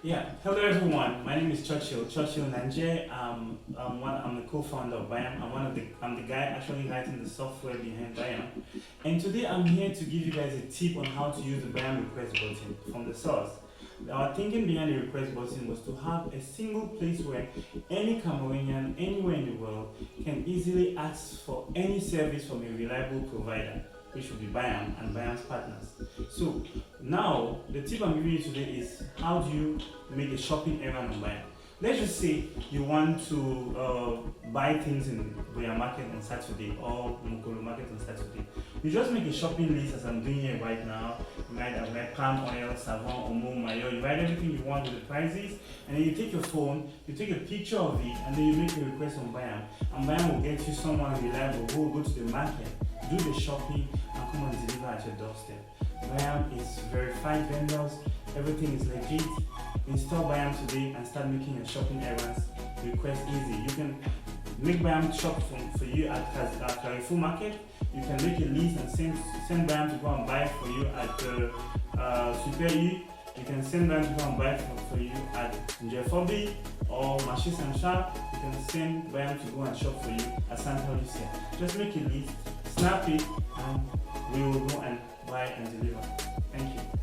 Yeah, hello everyone. My name is Churchill Nanje. I'm the co-founder of Buyam. I'm the guy actually writing the software behind Buyam. And today I'm here to give you guys a tip on how to use the Buyam request button from the source. Our thinking behind the request button was to have a single place where any Cameroonian anywhere in the world can easily ask for any service from a reliable provider, which will be Buyam and Buyam's partners. So now the tip I'm giving you today is how do you make a shopping errand on Buyam. Let's just say you want to buy things in Buyam market on Saturday or Mukolo market on Saturday. You just make a shopping list as I'm doing here right now. You write palm oil, savon, omo, mayo. You write everything you want with the prices, and then you take your phone, you take a picture of it, and then you make a request on Buyam. And Buyam will get you someone reliable who will go to the market, do the shopping, and come and deliver at your doorstep. Buyam is verified vendors, everything is legit. Install Buyam today and start making your shopping errands request easy. You can make Buyam shop for you at Carrefour Market. You can make a list and send Buyam to go and buy for you at Super U. You can send Buyam to go and buy for you at Njefobi or Marché Saint-Charles. You can send Buyam to go and shop for you at Santa Lucia. Just make a list, snap it, and we will go and buy and deliver. Thank you.